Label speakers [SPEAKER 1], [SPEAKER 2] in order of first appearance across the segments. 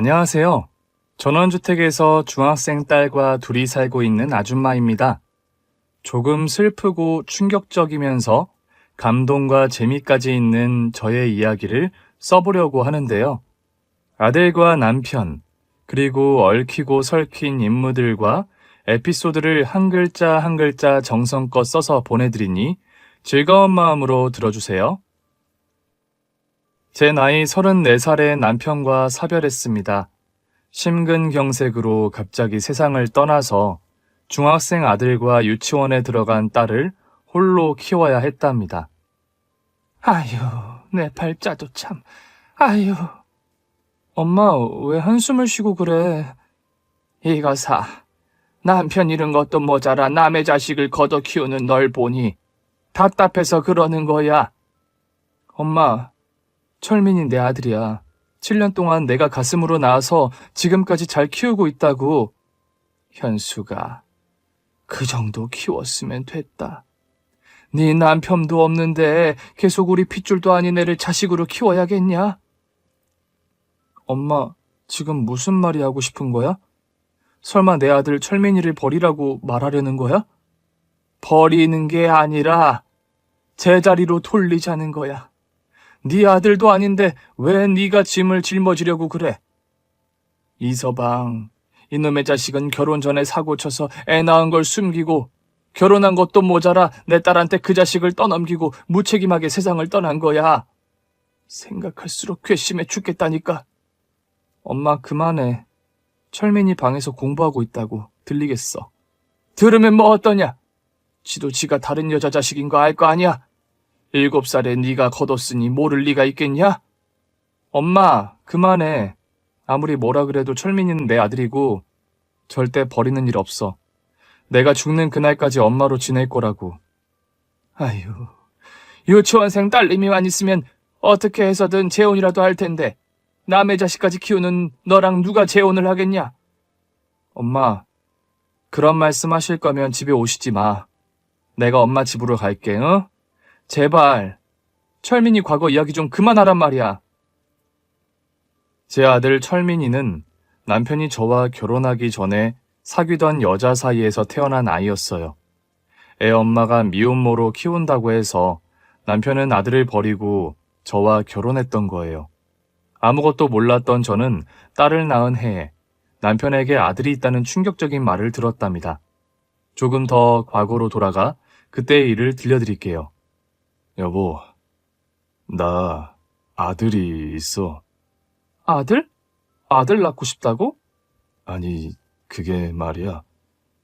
[SPEAKER 1] 안녕하세요. 전원주택에서 중학생 딸과 둘이 살고 있는 아줌마입니다. 조금 슬프고 충격적이면서 감동과 재미까지 있는 저의 이야기를 써보려고 하는데요. 아들과 남편, 그리고 얽히고 설킨 인물들과 에피소드를 한 글자 한 글자 정성껏 써서 보내드리니 즐거운 마음으로 들어주세요. 제 나이 34살의 남편과 사별했습니다. 심근경색으로 갑자기 세상을 떠나서 중학생 아들과 유치원에 들어간 딸을 홀로 키워야 했답니다. 아유, 내 팔자도 참, 아유. 엄마, 왜 한숨을 쉬고 그래? 이거사, 남편 잃은 것도 모자라 남의 자식을 걷어 키우는 널 보니 답답해서 그러는 거야. 엄마, 철민이 내 아들이야. 7년 동안 내가 가슴으로 낳아서 지금까지 잘 키우고 있다고. 현수가 그 정도 키웠으면 됐다. 네 남편도 없는데 계속 우리 핏줄도 아닌 애를 자식으로 키워야겠냐? 엄마, 지금 무슨 말이 하고 싶은 거야? 설마 내 아들 철민이를 버리라고 말하려는 거야? 버리는 게 아니라 제자리로 돌리자는 거야. 네 아들도 아닌데 왜 네가 짐을 짊어지려고 그래? 이서방, 이놈의 자식은 결혼 전에 사고 쳐서 애 낳은 걸 숨기고 결혼한 것도 모자라 내 딸한테 그 자식을 떠넘기고 무책임하게 세상을 떠난 거야. 생각할수록 괘씸해 죽겠다니까. 엄마 그만해. 철민이 방에서 공부하고 있다고 들리겠어. 들으면 뭐 어떠냐? 지도 지가 다른 여자 자식인 거 알 거 아니야? 7살에 네가 걷었으니 모를 리가 있겠냐? 엄마, 그만해. 아무리 뭐라 그래도 철민이는 내 아들이고 절대 버리는 일 없어. 내가 죽는 그날까지 엄마로 지낼 거라고. 아유, 유치원생 딸내미만 있으면 어떻게 해서든 재혼이라도 할 텐데 남의 자식까지 키우는 너랑 누가 재혼을 하겠냐? 엄마, 그런 말씀 하실 거면 집에 오시지 마. 내가 엄마 집으로 갈게, 응? 제발, 철민이 과거 이야기 좀 그만하란 말이야. 제 아들 철민이는 남편이 저와 결혼하기 전에 사귀던 여자 사이에서 태어난 아이였어요. 애 엄마가 미혼모로 키운다고 해서 남편은 아들을 버리고 저와 결혼했던 거예요. 아무것도 몰랐던 저는 딸을 낳은 해에 남편에게 아들이 있다는 충격적인 말을 들었답니다. 조금 더 과거로 돌아가 그때의 일을 들려드릴게요. 여보, 나 아들이 있어. 아들? 아들 낳고 싶다고? 아니, 그게 말이야.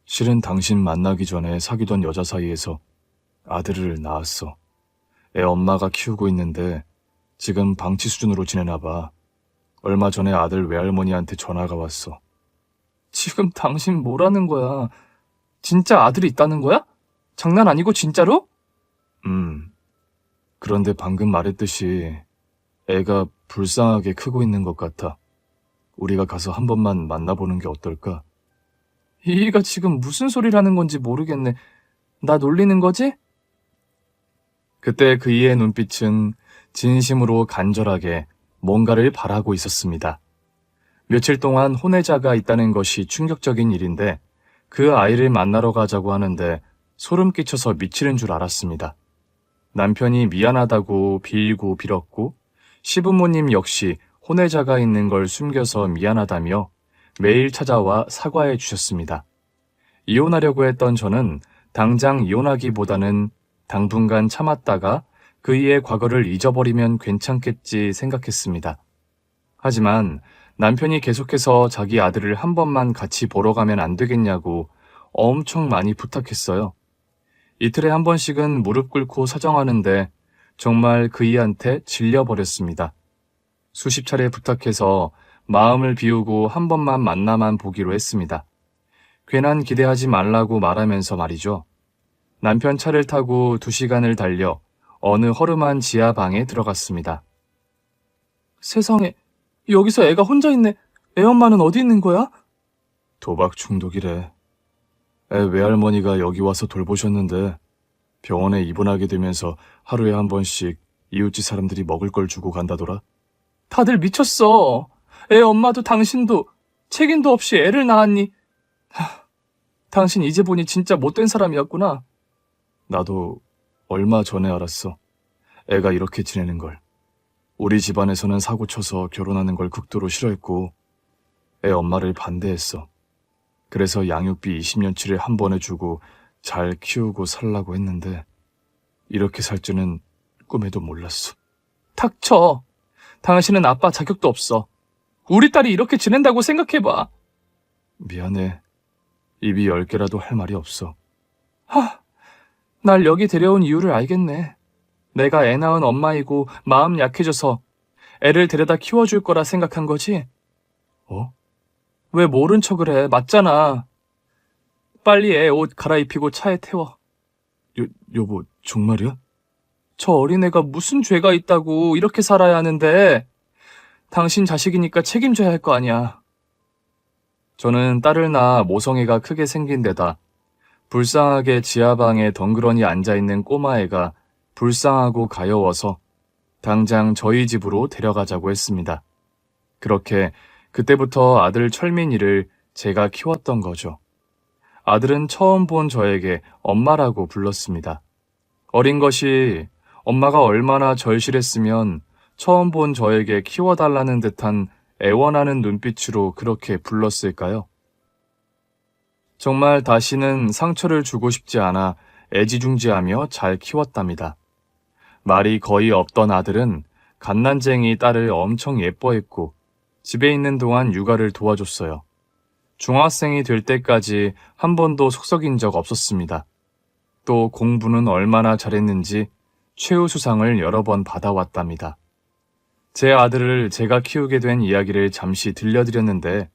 [SPEAKER 1] 실은 당신 만나기 전에 사귀던 여자 사이에서 아들을 낳았어. 애 엄마가 키우고 있는데 지금 방치 수준으로 지내나 봐. 얼마 전에 아들 외할머니한테 전화가 왔어. 지금 당신 뭐라는 거야? 진짜 아들이 있다는 거야? 장난 아니고 진짜로? 그런데 방금 말했듯이 애가 불쌍하게 크고 있는 것 같아. 우리가 가서 한 번만 만나보는 게 어떨까? 이가 지금 무슨 소리라는 건지 모르겠네. 나 놀리는 거지? 그때 그이의 눈빛은 진심으로 간절하게 뭔가를 바라고 있었습니다. 며칠 동안 혼외자가 있다는 것이 충격적인 일인데 그 아이를 만나러 가자고 하는데 소름 끼쳐서 미치는 줄 알았습니다. 남편이 미안하다고 빌고 빌었고 시부모님 역시 혼외자가 있는 걸 숨겨서 미안하다며 매일 찾아와 사과해 주셨습니다. 이혼하려고 했던 저는 당장 이혼하기보다는 당분간 참았다가 그이의 과거를 잊어버리면 괜찮겠지 생각했습니다. 하지만 남편이 계속해서 자기 아들을 한 번만 같이 보러 가면 안 되겠냐고 엄청 많이 부탁했어요. 이틀에 한 번씩은 무릎 꿇고 사정하는데 정말 그이한테 질려버렸습니다. 수십 차례 부탁해서 마음을 비우고 한 번만 만나만 보기로 했습니다. 괜한 기대하지 말라고 말하면서 말이죠. 남편 차를 타고 2시간을 달려 어느 허름한 지하방에 들어갔습니다. 세상에, 여기서 애가 혼자 있네. 애 엄마는 어디 있는 거야? 도박 중독이래. 애 외할머니가 여기 와서 돌보셨는데 병원에 입원하게 되면서 하루에 한 번씩 이웃집 사람들이 먹을 걸 주고 간다더라. 다들 미쳤어. 애 엄마도 당신도 책임도 없이 애를 낳았니? 당신 이제 보니 진짜 못된 사람이었구나. 나도 얼마 전에 알았어. 애가 이렇게 지내는 걸. 우리 집안에서는 사고 쳐서 결혼하는 걸 극도로 싫어했고 애 엄마를 반대했어. 그래서 양육비 20년치를 한 번에 주고 잘 키우고 살라고 했는데 이렇게 살 줄은 꿈에도 몰랐어. 닥쳐. 당신은 아빠 자격도 없어. 우리 딸이 이렇게 지낸다고 생각해봐. 미안해. 입이 10개라도 할 말이 없어. 날 여기 데려온 이유를 알겠네. 내가 애 낳은 엄마이고 마음 약해져서 애를 데려다 키워줄 거라 생각한 거지? 왜 모른 척을 해? 맞잖아. 빨리 애 옷 갈아입히고 차에 태워. 여보, 정말이야? 저 어린애가 무슨 죄가 있다고 이렇게 살아야 하는데 당신 자식이니까 책임져야 할 거 아니야. 저는 딸을 낳아 모성애가 크게 생긴 데다 불쌍하게 지하방에 덩그러니 앉아있는 꼬마애가 불쌍하고 가여워서 당장 저희 집으로 데려가자고 했습니다. 그렇게 그때부터 아들 철민이를 제가 키웠던 거죠. 아들은 처음 본 저에게 엄마라고 불렀습니다. 어린 것이 엄마가 얼마나 절실했으면 처음 본 저에게 키워달라는 듯한 애원하는 눈빛으로 그렇게 불렀을까요? 정말 다시는 상처를 주고 싶지 않아 애지중지하며 잘 키웠답니다. 말이 거의 없던 아들은 갓난쟁이 딸을 엄청 예뻐했고 집에 있는 동안 육아를 도와줬어요. 중학생이 될 때까지 한 번도 속썩인 적 없었습니다. 또 공부는 얼마나 잘했는지 최우수상을 여러 번 받아왔답니다. 제 아들을 제가 키우게 된 이야기를 잠시 들려드렸는데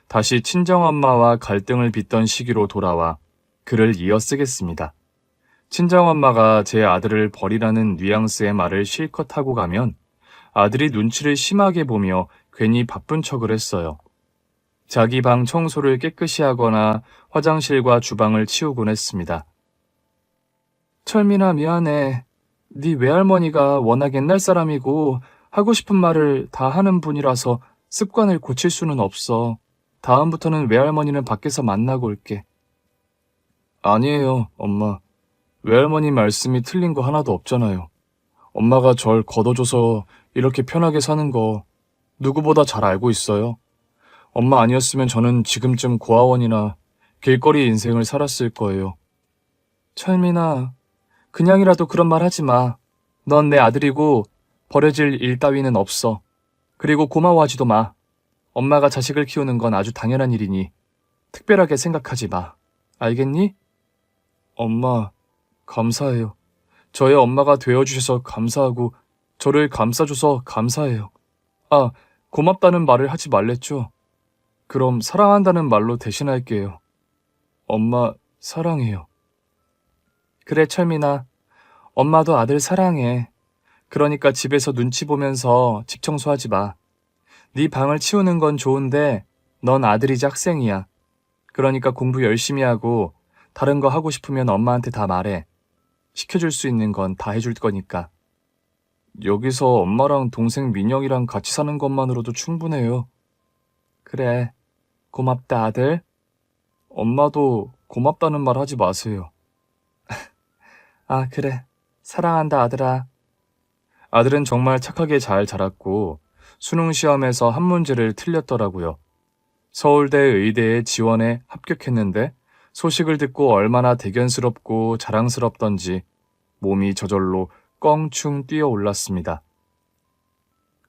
[SPEAKER 1] 다시 친정엄마와 갈등을 빚던 시기로 돌아와 글을 이어 쓰겠습니다. 친정엄마가 제 아들을 버리라는 뉘앙스의 말을 실컷 하고 가면 아들이 눈치를 심하게 보며 괜히 바쁜 척을 했어요. 자기 방 청소를 깨끗이 하거나 화장실과 주방을 치우곤 했습니다. 철민아, 미안해. 네 외할머니가 워낙 옛날 사람이고 하고 싶은 말을 다 하는 분이라서 습관을 고칠 수는 없어. 다음부터는 외할머니는 밖에서 만나고 올게. 아니에요, 엄마. 외할머니 말씀이 틀린 거 하나도 없잖아요. 엄마가 절 걷어줘서 이렇게 편하게 사는 거 누구보다 잘 알고 있어요. 엄마 아니었으면 저는 지금쯤 고아원이나 길거리 인생을 살았을 거예요. 철민아, 그냥이라도 그런 말 하지 마. 넌 내 아들이고 버려질 일 따위는 없어. 그리고 고마워하지도 마. 엄마가 자식을 키우는 건 아주 당연한 일이니 특별하게 생각하지 마. 알겠니? 엄마, 감사해요. 저의 엄마가 되어주셔서 감사하고 저를 감싸줘서 감사해요. 고맙다는 말을 하지 말랬죠? 그럼 사랑한다는 말로 대신할게요. 엄마, 사랑해요. 그래, 철민아. 엄마도 아들 사랑해. 그러니까 집에서 눈치 보면서 집 청소하지 마. 네 방을 치우는 건 좋은데 넌 아들이자 학생이야. 그러니까 공부 열심히 하고 다른 거 하고 싶으면 엄마한테 다 말해. 시켜줄 수 있는 건 다 해줄 거니까. 여기서 엄마랑 동생 민영이랑 같이 사는 것만으로도 충분해요. 그래, 고맙다 아들. 엄마도 고맙다는 말 하지 마세요. 그래. 사랑한다 아들아. 아들은 정말 착하게 잘 자랐고 수능 시험에서 한 문제를 틀렸더라고요. 서울대 의대에 지원에 합격했는데 소식을 듣고 얼마나 대견스럽고 자랑스럽던지 몸이 저절로 껑충 뛰어올랐습니다.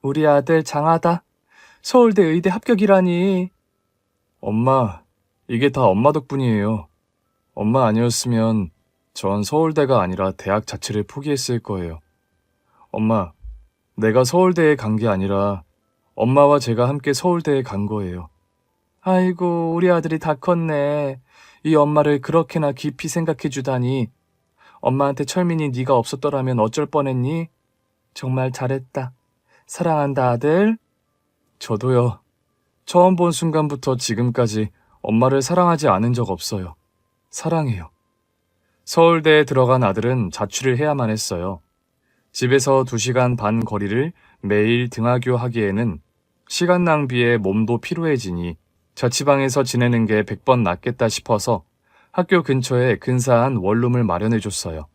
[SPEAKER 1] 우리 아들 장하다. 서울대 의대 합격이라니. 엄마, 이게 다 엄마 덕분이에요. 엄마 아니었으면 전 서울대가 아니라 대학 자체를 포기했을 거예요. 엄마, 내가 서울대에 간 게 아니라 엄마와 제가 함께 서울대에 간 거예요. 아이고, 우리 아들이 다 컸네. 이 엄마를 그렇게나 깊이 생각해 주다니. 엄마한테 철민이 네가 없었더라면 어쩔 뻔했니? 정말 잘했다. 사랑한다 아들. 저도요. 처음 본 순간부터 지금까지 엄마를 사랑하지 않은 적 없어요. 사랑해요. 서울대에 들어간 아들은 자취를 해야만 했어요. 집에서 2시간 반 거리를 매일 등하교 하기에는 시간 낭비에 몸도 피로해지니 자취방에서 지내는 게 100번 낫겠다 싶어서 학교 근처에 근사한 원룸을 마련해줬어요.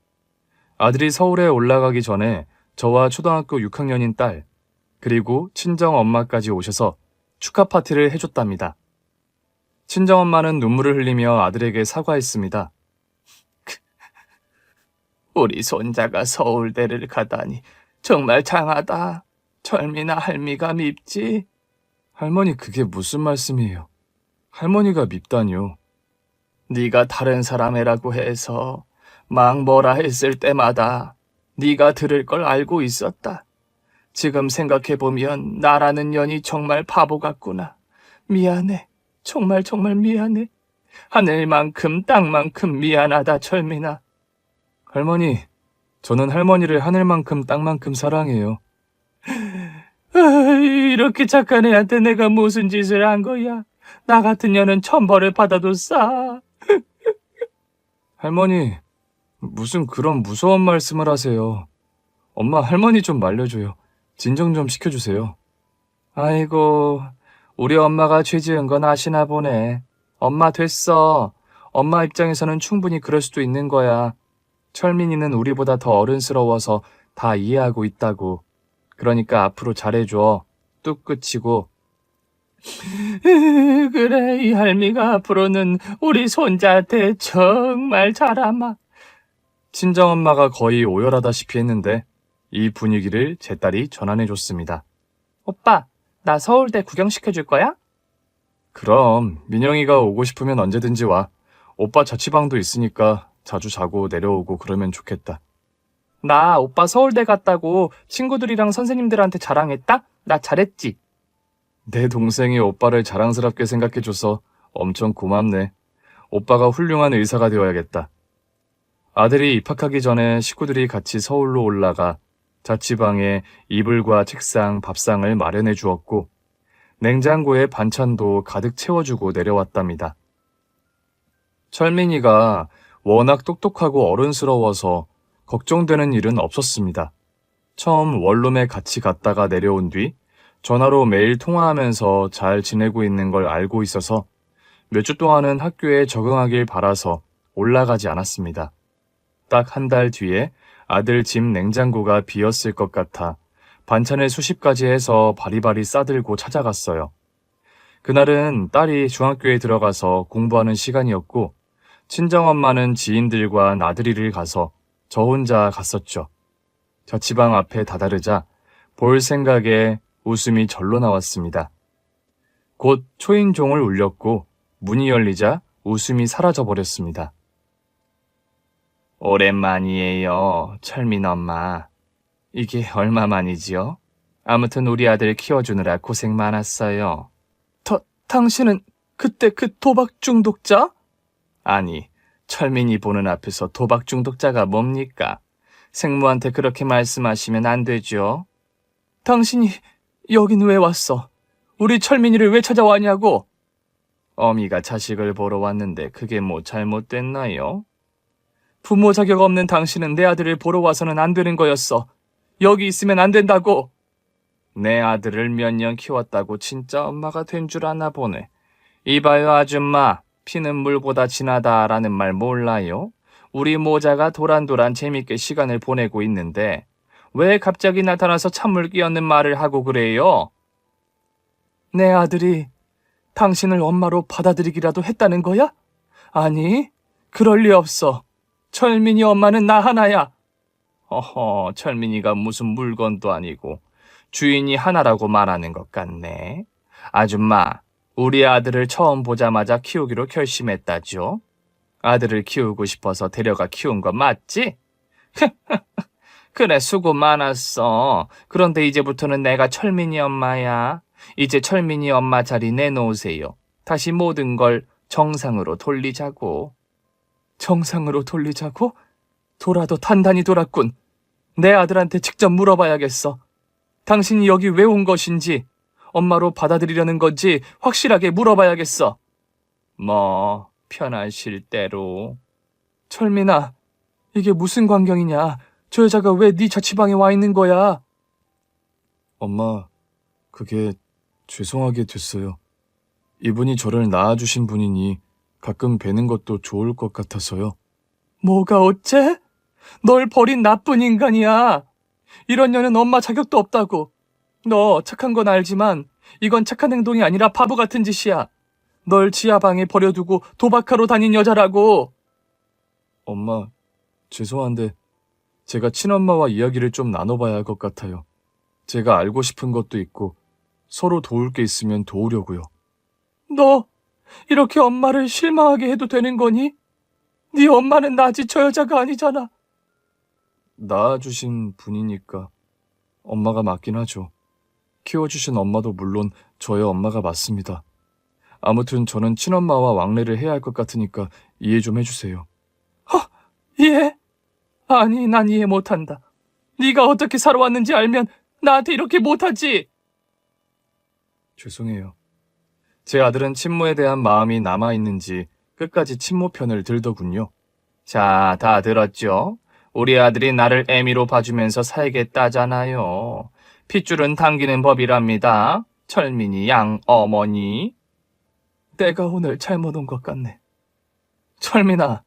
[SPEAKER 1] 아들이 서울에 올라가기 전에 저와 초등학교 6학년인 딸, 그리고 친정엄마까지 오셔서 축하 파티를 해줬답니다. 친정엄마는 눈물을 흘리며 아들에게 사과했습니다. 우리 손자가 서울대를 가다니 정말 장하다. 철민아 할미가 밉지? 할머니 그게 무슨 말씀이에요? 할머니가 밉다니요. 네가 다른 사람 애라고 해서 막 뭐라 했을 때마다 네가 들을 걸 알고 있었다. 지금 생각해보면 나라는 년이 정말 바보 같구나. 미안해. 정말 정말 미안해. 하늘만큼 땅만큼 미안하다 철민아. 할머니, 저는 할머니를 하늘만큼 땅만큼 사랑해요. 이렇게 착한 애한테 내가 무슨 짓을 한 거야? 나 같은 년은 천벌을 받아도 싸. 할머니, 무슨 그런 무서운 말씀을 하세요. 엄마, 할머니 좀 말려줘요. 진정 좀 시켜주세요. 아이고, 우리 엄마가 죄 지은 건 아시나 보네. 엄마 됐어. 엄마 입장에서는 충분히 그럴 수도 있는 거야. 철민이는 우리보다 더 어른스러워서 다 이해하고 있다고. 그러니까 앞으로 잘해줘. 뚝 끝이고. 그래, 이 할미가 앞으로는 우리 손자한테 정말 잘하마. 친정엄마가 거의 오열하다시피 했는데 이 분위기를 제 딸이 전환해줬습니다. 오빠, 나 서울대 구경시켜줄 거야? 그럼 민영이가 오고 싶으면 언제든지 와. 오빠 자취방도 있으니까 자주 자고 내려오고 그러면 좋겠다. 나 오빠 서울대 갔다고 친구들이랑 선생님들한테 자랑했다? 나 잘했지? 내 동생이 오빠를 자랑스럽게 생각해줘서 엄청 고맙네. 오빠가 훌륭한 의사가 되어야겠다. 아들이 입학하기 전에 식구들이 같이 서울로 올라가 자취방에 이불과 책상, 밥상을 마련해 주었고 냉장고에 반찬도 가득 채워주고 내려왔답니다. 철민이가 워낙 똑똑하고 어른스러워서 걱정되는 일은 없었습니다. 처음 원룸에 같이 갔다가 내려온 뒤 전화로 매일 통화하면서 잘 지내고 있는 걸 알고 있어서 몇 주 동안은 학교에 적응하길 바라서 올라가지 않았습니다. 딱 한 달 뒤에 아들 집 냉장고가 비었을 것 같아 반찬을 수십 가지 해서 바리바리 싸들고 찾아갔어요. 그날은 딸이 중학교에 들어가서 공부하는 시간이었고 친정엄마는 지인들과 나들이를 가서 저 혼자 갔었죠. 자취방 앞에 다다르자 볼 생각에 웃음이 절로 나왔습니다. 곧 초인종을 울렸고 문이 열리자 웃음이 사라져버렸습니다. 오랜만이에요, 철민 엄마. 이게 얼마만이지요? 아무튼 우리 아들 키워주느라 고생 많았어요. 당신은 그때 그 도박 중독자? 아니, 철민이 보는 앞에서 도박 중독자가 뭡니까? 생모한테 그렇게 말씀하시면 안 되죠. 당신이 여긴 왜 왔어? 우리 철민이를 왜 찾아왔냐고? 어미가 자식을 보러 왔는데 그게 뭐 잘못됐나요? 부모 자격 없는 당신은 내 아들을 보러 와서는 안 되는 거였어. 여기 있으면 안 된다고. 내 아들을 몇 년 키웠다고 진짜 엄마가 된 줄 아나 보네. 이봐요 아줌마, 피는 물보다 진하다라는 말 몰라요? 우리 모자가 도란도란 재밌게 시간을 보내고 있는데 왜 갑자기 나타나서 찬물 끼얹는 말을 하고 그래요? 내 아들이 당신을 엄마로 받아들이기라도 했다는 거야? 아니, 그럴 리 없어. 철민이 엄마는 나 하나야. 어허, 철민이가 무슨 물건도 아니고 주인이 하나라고 말하는 것 같네. 아줌마, 우리 아들을 처음 보자마자 키우기로 결심했다죠? 아들을 키우고 싶어서 데려가 키운 거 맞지? 그래, 수고 많았어. 그런데 이제부터는 내가 철민이 엄마야. 이제 철민이 엄마 자리 내놓으세요. 다시 모든 걸 정상으로 돌리자고. 정상으로 돌리자고? 돌아도 단단히 돌았군. 내 아들한테 직접 물어봐야겠어. 당신이 여기 왜 온 것인지, 엄마로 받아들이려는 건지 확실하게 물어봐야겠어. 뭐, 편하실 대로. 철민아, 이게 무슨 광경이냐? 저 여자가 왜 네 자취방에 와 있는 거야? 엄마, 그게 죄송하게 됐어요. 이분이 저를 낳아주신 분이니 가끔 뵈는 것도 좋을 것 같아서요. 뭐가 어째? 널 버린 나쁜 인간이야. 이런 년은 엄마 자격도 없다고. 너 착한 건 알지만 이건 착한 행동이 아니라 바보 같은 짓이야. 널 지하방에 버려두고 도박하러 다닌 여자라고. 엄마, 죄송한데 제가 친엄마와 이야기를 좀 나눠봐야 할 것 같아요. 제가 알고 싶은 것도 있고 서로 도울 게 있으면 도우려고요. 너 이렇게 엄마를 실망하게 해도 되는 거니? 네 엄마는 나지 저 여자가 아니잖아. 낳아주신 분이니까 엄마가 맞긴 하죠. 키워주신 엄마도 물론 저의 엄마가 맞습니다. 아무튼 저는 친엄마와 왕래를 해야 할 것 같으니까 이해 좀 해주세요. 이해? 아니, 난 이해 못한다. 네가 어떻게 살아왔는지 알면 나한테 이렇게 못하지. 죄송해요. 제 아들은 친모에 대한 마음이 남아있는지 끝까지 친모 편을 들더군요. 자, 다 들었죠? 우리 아들이 나를 애미로 봐주면서 살겠다잖아요. 핏줄은 당기는 법이랍니다. 철민이 양 어머니. 내가 오늘 잘못 온 것 같네. 철민아,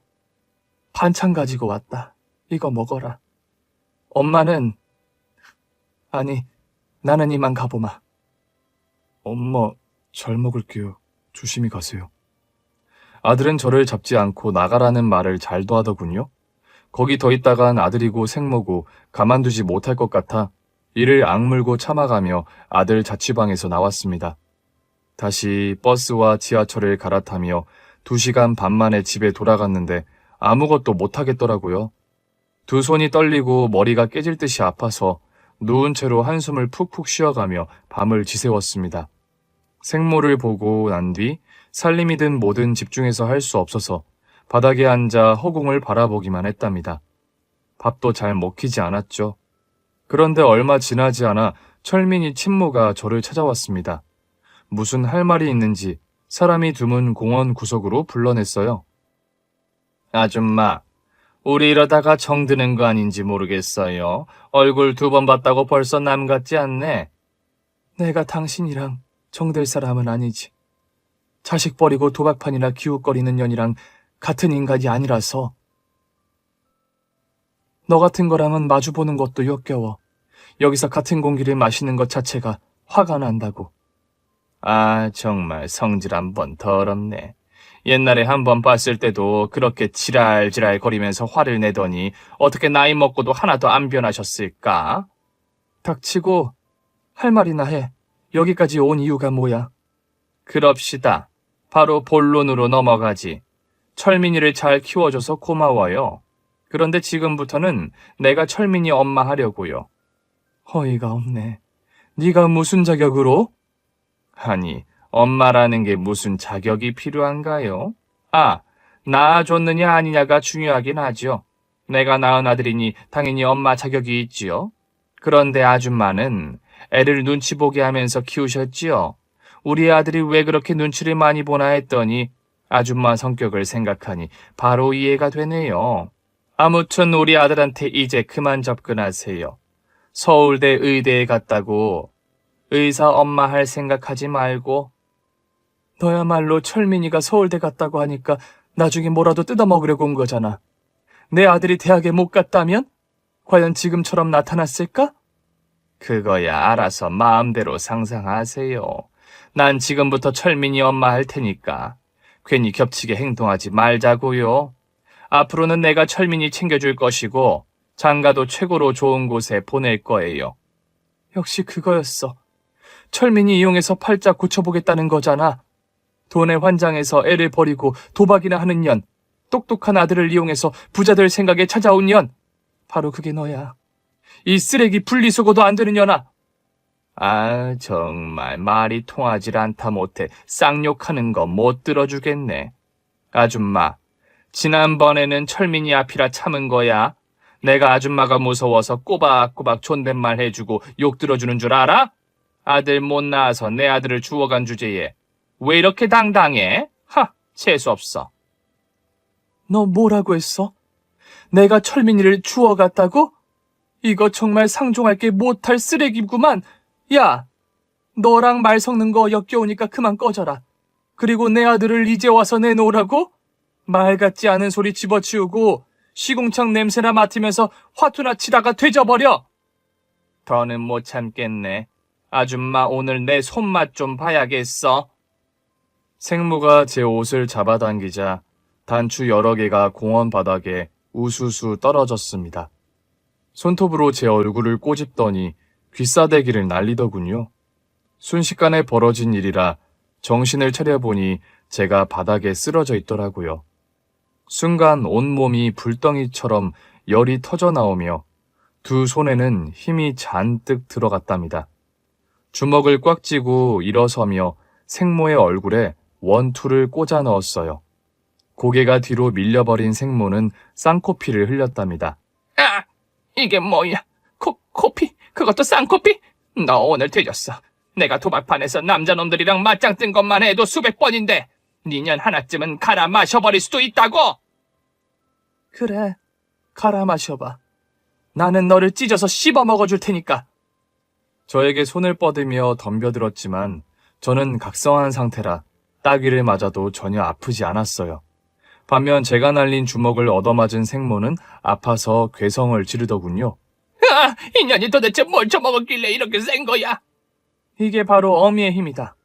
[SPEAKER 1] 반찬 가지고 왔다. 이거 먹어라. 엄마는, 아니, 나는 이만 가보마. 엄마, 잘 먹을게요. 조심히 가세요. 아들은 저를 잡지 않고 나가라는 말을 잘도 하더군요. 거기 더 있다간 아들이고 생모고 가만두지 못할 것 같아 이를 악물고 참아가며 아들 자취방에서 나왔습니다. 다시 버스와 지하철을 갈아타며 2시간 반 만에 집에 돌아갔는데 아무것도 못하겠더라고요. 두 손이 떨리고 머리가 깨질 듯이 아파서 누운 채로 한숨을 푹푹 쉬어가며 밤을 지새웠습니다. 생모를 보고 난 뒤 살림이든 뭐든 집중해서 할 수 없어서 바닥에 앉아 허공을 바라보기만 했답니다. 밥도 잘 먹히지 않았죠. 그런데 얼마 지나지 않아 철민이 친모가 저를 찾아왔습니다. 무슨 할 말이 있는지 사람이 드문 공원 구석으로 불러냈어요. 아줌마, 우리 이러다가 정드는 거 아닌지 모르겠어요. 얼굴 2번 봤다고 벌써 남 같지 않네. 내가 당신이랑 정들 사람은 아니지. 자식 버리고 도박판이나 기웃거리는 년이랑 같은 인간이 아니라서. 너 같은 거랑은 마주보는 것도 역겨워. 여기서 같은 공기를 마시는 것 자체가 화가 난다고. 아, 정말 성질 한번 더럽네. 옛날에 한번 봤을 때도 그렇게 지랄지랄 거리면서 화를 내더니 어떻게 나이 먹고도 하나도 안 변하셨을까? 닥치고 할 말이나 해. 여기까지 온 이유가 뭐야? 그럽시다. 바로 본론으로 넘어가지. 철민이를 잘 키워줘서 고마워요. 그런데 지금부터는 내가 철민이 엄마 하려고요. 어이가 없네. 네가 무슨 자격으로? 아니, 엄마라는 게 무슨 자격이 필요한가요? 아, 낳아줬느냐 아니냐가 중요하긴 하죠. 내가 낳은 아들이니 당연히 엄마 자격이 있지요. 그런데 아줌마는 애를 눈치 보게 하면서 키우셨지요. 우리 아들이 왜 그렇게 눈치를 많이 보나 했더니 아줌마 성격을 생각하니 바로 이해가 되네요. 아무튼 우리 아들한테 이제 그만 접근하세요. 서울대 의대에 갔다고 의사 엄마 할 생각하지 말고. 너야말로 철민이가 서울대 갔다고 하니까 나중에 뭐라도 뜯어먹으려고 온 거잖아. 내 아들이 대학에 못 갔다면? 과연 지금처럼 나타났을까? 그거야 알아서 마음대로 상상하세요. 난 지금부터 철민이 엄마 할 테니까 괜히 겹치게 행동하지 말자고요. 앞으로는 내가 철민이 챙겨줄 것이고 장가도 최고로 좋은 곳에 보낼 거예요. 역시 그거였어. 철민이 이용해서 팔자 고쳐보겠다는 거잖아. 돈에 환장해서 애를 버리고 도박이나 하는 년, 똑똑한 아들을 이용해서 부자 될 생각에 찾아온 년. 바로 그게 너야. 이 쓰레기 분리수거도 안 되는 년아. 아, 정말 말이 통하질 않다 못해 쌍욕하는 거 못 들어주겠네. 아줌마, 지난번에는 철민이 앞이라 참은 거야. 내가 아줌마가 무서워서 꼬박꼬박 존댓말 해주고 욕 들어주는 줄 알아? 아들 못 낳아서 내 아들을 주워간 주제에 왜 이렇게 당당해? 재수없어. 너 뭐라고 했어? 내가 철민이를 주워갔다고? 이거 정말 상종할 게 못할 쓰레기구만. 야, 너랑 말 섞는 거 역겨우니까 그만 꺼져라. 그리고 내 아들을 이제 와서 내놓으라고? 말 같지 않은 소리 집어치우고 시궁창 냄새나 맡으면서 화투나 치다가 되져버려. 더는 못 참겠네. 아줌마 오늘 내 손맛 좀 봐야겠어. 생모가 제 옷을 잡아당기자 단추 여러 개가 공원 바닥에 우수수 떨어졌습니다. 손톱으로 제 얼굴을 꼬집더니 귀싸대기를 날리더군요. 순식간에 벌어진 일이라 정신을 차려보니 제가 바닥에 쓰러져 있더라고요. 순간 온몸이 불덩이처럼 열이 터져나오며 두 손에는 힘이 잔뜩 들어갔답니다. 주먹을 꽉 쥐고 일어서며 생모의 얼굴에 원투를 꽂아 넣었어요. 고개가 뒤로 밀려버린 생모는 쌍코피를 흘렸답니다. 아! 이게 뭐야? 코피? 그것도 쌍코피? 너 오늘 되졌어. 내가 도박판에서 남자놈들이랑 맞짱 뜬 것만 해도 수백 번인데 니년 하나쯤은 갈아 마셔버릴 수도 있다고! 그래, 갈아 마셔봐. 나는 너를 찢어서 씹어 먹어줄 테니까. 저에게 손을 뻗으며 덤벼들었지만 저는 각성한 상태라 따귀를 맞아도 전혀 아프지 않았어요. 반면 제가 날린 주먹을 얻어맞은 생모는 아파서 괴성을 지르더군요. 아, 이년이 도대체 뭘 처먹었길래 이렇게 센 거야? 이게 바로 어미의 힘이다.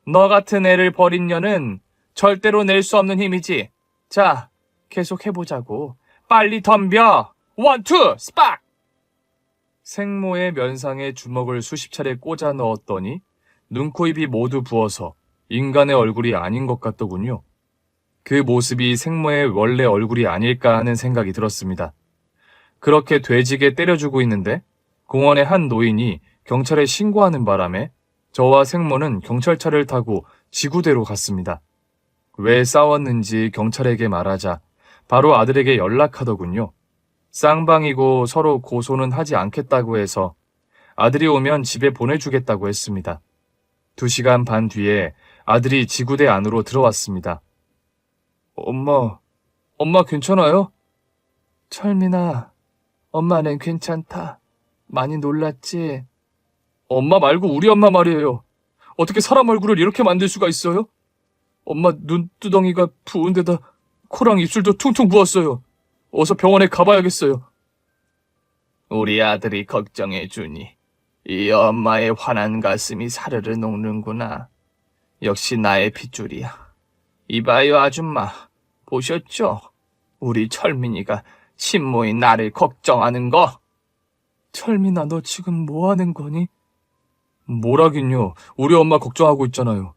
[SPEAKER 1] 너 같은 애를 버린 년은 절대로 낼 수 없는 힘이지. 자, 계속 해보자고. 빨리 덤벼. 원투, 스팍! 생모의 면상에 주먹을 수십 차례 꽂아 넣었더니 눈, 코, 입이 모두 부어서 인간의 얼굴이 아닌 것 같더군요. 그 모습이 생모의 원래 얼굴이 아닐까 하는 생각이 들었습니다. 그렇게 돼지게 때려주고 있는데 공원의 한 노인이 경찰에 신고하는 바람에 저와 생모는 경찰차를 타고 지구대로 갔습니다. 왜 싸웠는지 경찰에게 말하자 바로 아들에게 연락하더군요. 쌍방이고 서로 고소는 하지 않겠다고 해서 아들이 오면 집에 보내주겠다고 했습니다. 2시간 반 뒤에 아들이 지구대 안으로 들어왔습니다. 엄마 괜찮아요? 철민아, 엄마는 괜찮다. 많이 놀랐지? 엄마 말고 우리 엄마 말이에요. 어떻게 사람 얼굴을 이렇게 만들 수가 있어요? 엄마 눈두덩이가 부은 데다 코랑 입술도 퉁퉁 부었어요. 어서 병원에 가봐야겠어요. 우리 아들이 걱정해주니 이 엄마의 환한 가슴이 사르르 녹는구나. 역시 나의 핏줄이야. 이봐요 아줌마, 보셨죠? 우리 철민이가 친모인 나를 걱정하는 거. 철민아, 너 지금 뭐 하는 거니? 뭐라긴요. 우리 엄마 걱정하고 있잖아요.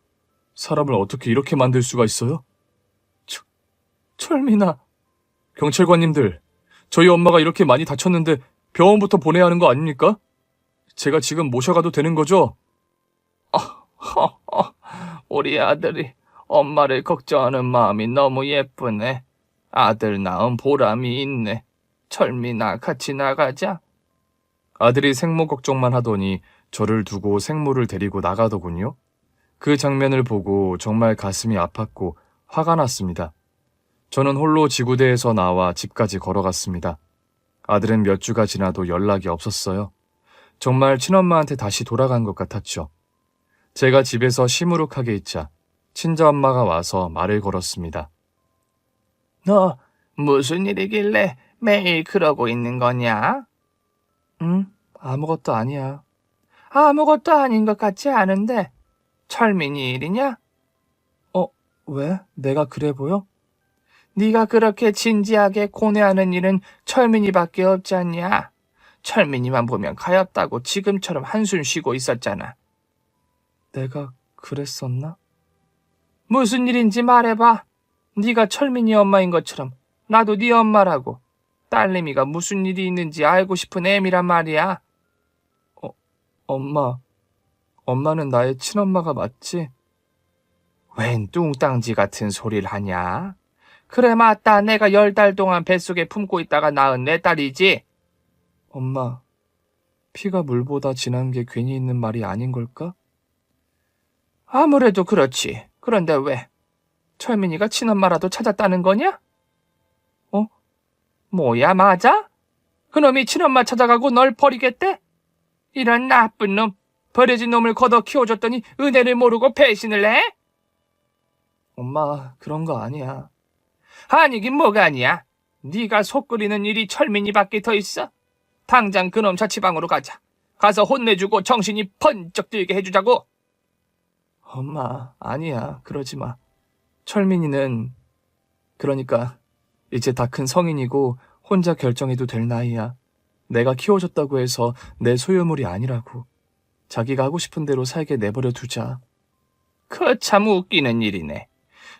[SPEAKER 1] 사람을 어떻게 이렇게 만들 수가 있어요? 철민아. 경찰관님들, 저희 엄마가 이렇게 많이 다쳤는데 병원부터 보내야 하는 거 아닙니까? 제가 지금 모셔가도 되는 거죠? 우리 아들이 엄마를 걱정하는 마음이 너무 예쁘네. 아들 낳은 보람이 있네. 철민아, 같이 나가자. 아들이 생모 걱정만 하더니 저를 두고 생모를 데리고 나가더군요. 그 장면을 보고 정말 가슴이 아팠고 화가 났습니다. 저는 홀로 지구대에서 나와 집까지 걸어갔습니다. 아들은 몇 주가 지나도 연락이 없었어요. 정말 친엄마한테 다시 돌아간 것 같았죠. 제가 집에서 시무룩하게 있자 친자엄마가 와서 말을 걸었습니다. 너 무슨 일이길래 매일 그러고 있는 거냐? 응, 아무것도 아니야. 아무것도 아닌 것 같지 않은데 철민이 일이냐? 왜? 내가 그래 보여? 네가 그렇게 진지하게 고뇌하는 일은 철민이밖에 없지 않냐? 철민이만 보면 가엾다고 지금처럼 한숨 쉬고 있었잖아. 내가 그랬었나? 무슨 일인지 말해봐. 네가 철민이 엄마인 것처럼 나도 네 엄마라고. 딸내미가 무슨 일이 있는지 알고 싶은 애미란 말이야. 엄마는 나의 친엄마가 맞지? 웬 뚱땅지 같은 소리를 하냐? 그래 맞다. 내가 10달 동안 뱃속에 품고 있다가 낳은 내 딸이지. 엄마, 피가 물보다 진한 게 괜히 있는 말이 아닌 걸까? 아무래도 그렇지. 그런데 왜? 철민이가 친엄마라도 찾았다는 거냐? 뭐야, 맞아? 그놈이 친엄마 찾아가고 널 버리겠대? 이런 나쁜 놈.
[SPEAKER 2] 버려진 놈을 걷어 키워줬더니 은혜를 모르고 배신을 해?
[SPEAKER 1] 엄마, 그런 거 아니야.
[SPEAKER 2] 아니긴 뭐가 아니야. 네가 속 끓이는 일이 철민이밖에 더 있어? 당장 그놈 자취방으로 가자. 가서 혼내주고 정신이 번쩍 들게 해주자고.
[SPEAKER 1] 엄마, 아니야. 그러지 마. 철민이는, 그러니까 이제 다 큰 성인이고 혼자 결정해도 될 나이야. 내가 키워줬다고 해서 내 소유물이 아니라고. 자기가 하고 싶은 대로 살게 내버려 두자.
[SPEAKER 2] 그 참 웃기는 일이네.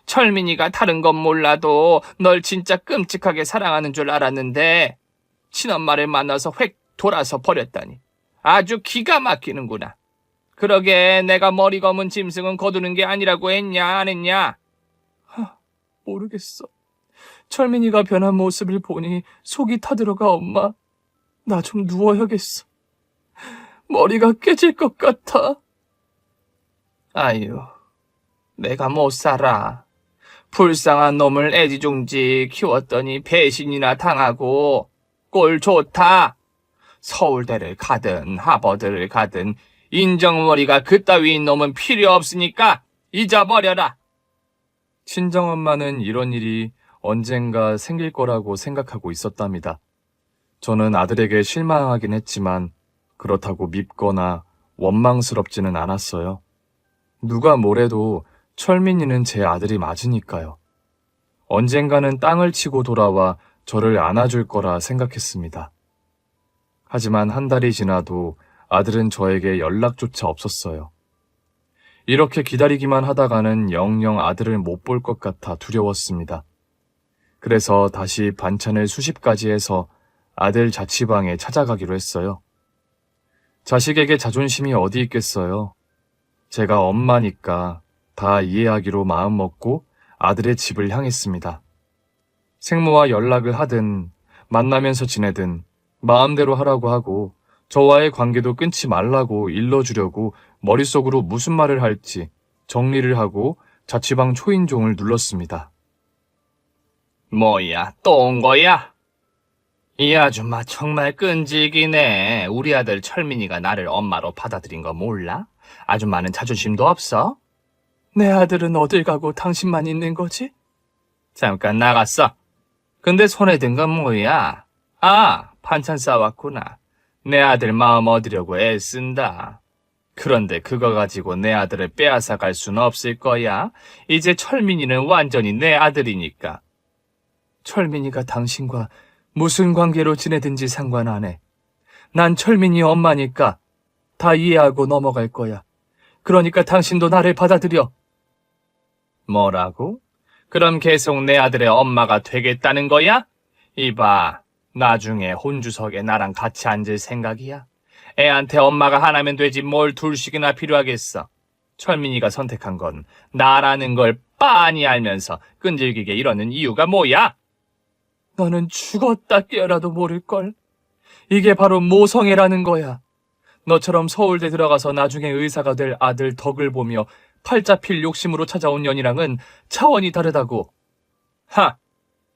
[SPEAKER 2] 철민이가 다른 건 몰라도 널 진짜 끔찍하게 사랑하는 줄 알았는데 친엄마를 만나서 획 돌아서 버렸다니. 아주 기가 막히는구나. 그러게 내가 머리 검은 짐승은 거두는 게 아니라고 했냐 안 했냐?
[SPEAKER 1] 모르겠어. 철민이가 변한 모습을 보니 속이 타들어가 엄마. 나 좀 누워야겠어. 머리가 깨질 것 같아.
[SPEAKER 2] 아유, 내가 못 살아. 불쌍한 놈을 애지중지 키웠더니 배신이나 당하고 꼴 좋다. 서울대를 가든 하버드를 가든 인정머리가 그따위인 놈은 필요 없으니까 잊어버려라.
[SPEAKER 1] 친정엄마는 이런 일이 언젠가 생길 거라고 생각하고 있었답니다. 저는 아들에게 실망하긴 했지만 그렇다고 밉거나 원망스럽지는 않았어요. 누가 뭐래도 철민이는 제 아들이 맞으니까요. 언젠가는 땅을 치고 돌아와 저를 안아줄 거라 생각했습니다. 하지만 한 달이 지나도 아들은 저에게 연락조차 없었어요. 이렇게 기다리기만 하다가는 영영 아들을 못 볼 것 같아 두려웠습니다. 그래서 다시 반찬을 수십 가지 해서 아들 자취방에 찾아가기로 했어요. 자식에게 자존심이 어디 있겠어요. 제가 엄마니까 다 이해하기로 마음먹고 아들의 집을 향했습니다. 생모와 연락을 하든 만나면서 지내든 마음대로 하라고 하고 저와의 관계도 끊지 말라고 일러주려고 머릿속으로 무슨 말을 할지 정리를 하고 자취방 초인종을 눌렀습니다.
[SPEAKER 2] 뭐야, 또 온 거야? 이 아줌마 정말 끈질기네. 우리 아들 철민이가 나를 엄마로 받아들인 거 몰라? 아줌마는 자존심도 없어?
[SPEAKER 1] 내 아들은 어딜 가고 당신만 있는 거지?
[SPEAKER 2] 잠깐 나갔어. 근데 손에 든 건 뭐야? 아, 반찬 싸왔구나. 내 아들 마음 얻으려고 애쓴다. 그런데 그거 가지고 내 아들을 빼앗아 갈 수는 없을 거야. 이제 철민이는 완전히 내 아들이니까.
[SPEAKER 1] 철민이가 당신과 무슨 관계로 지내든지 상관 안 해. 난 철민이 엄마니까 다 이해하고 넘어갈 거야. 그러니까 당신도 나를 받아들여.
[SPEAKER 2] 뭐라고? 그럼 계속 내 아들의 엄마가 되겠다는 거야? 이봐, 나중에 혼주석에 나랑 같이 앉을 생각이야? 애한테 엄마가 하나면 되지 뭘 둘씩이나 필요하겠어. 철민이가 선택한 건 나라는 걸 빤히 알면서 끈질기게 이러는 이유가 뭐야?
[SPEAKER 1] 너는 죽었다 깨어라도 모를걸. 이게 바로 모성애라는 거야. 너처럼 서울대 들어가서 나중에 의사가 될 아들 덕을 보며 팔자 필 욕심으로 찾아온 년이랑은 차원이 다르다고.
[SPEAKER 2] 하!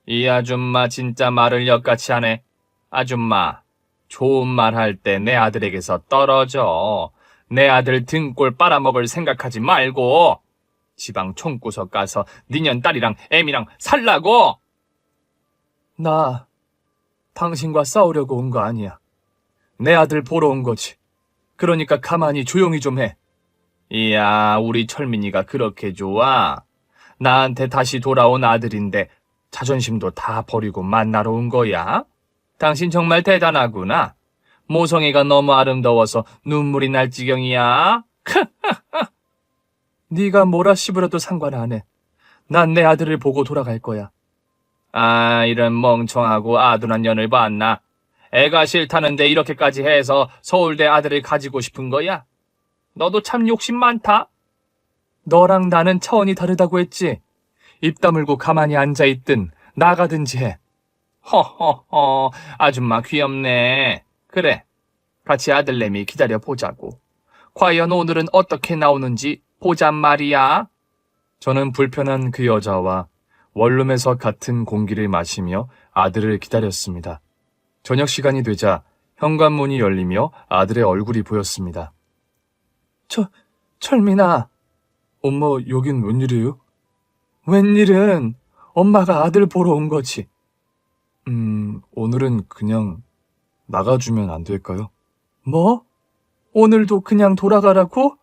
[SPEAKER 2] 이 아줌마 진짜 말을 역같이 하네. 아줌마, 좋은 말 할 때 내 아들에게서 떨어져. 내 아들 등골 빨아먹을 생각하지 말고 지방 총구석 가서 니년 딸이랑 애미랑 살라고.
[SPEAKER 1] 나 당신과 싸우려고 온 거 아니야. 내 아들 보러 온 거지. 그러니까 가만히 조용히 좀 해.
[SPEAKER 2] 이야, 우리 철민이가 그렇게 좋아? 나한테 다시 돌아온 아들인데 자존심도 다 버리고 만나러 온 거야? 당신 정말 대단하구나. 모성애가 너무 아름다워서 눈물이 날 지경이야.
[SPEAKER 1] 네가 뭐라 씹으려도 상관 안 해. 난 내 아들을 보고 돌아갈 거야.
[SPEAKER 2] 아, 이런 멍청하고 아둔한 년을 봤나? 애가 싫다는데 이렇게까지 해서 서울대 아들을 가지고 싶은 거야? 너도 참 욕심 많다.
[SPEAKER 1] 너랑 나는 차원이 다르다고 했지. 입 다물고 가만히 앉아있든 나가든지 해.
[SPEAKER 2] 허허허, 아줌마 귀엽네. 그래, 같이 아들내미 기다려보자고. 과연 오늘은 어떻게 나오는지 보잔 말이야.
[SPEAKER 1] 저는 불편한 그 여자와 원룸에서 같은 공기를 마시며 아들을 기다렸습니다. 저녁 시간이 되자 현관문이 열리며 아들의 얼굴이 보였습니다. 철민아. 엄마, 여긴 웬일이에요? 웬일은 엄마가 아들 보러 온 거지. 오늘은 그냥 나가주면 안 될까요? 뭐? 오늘도 그냥 돌아가라고?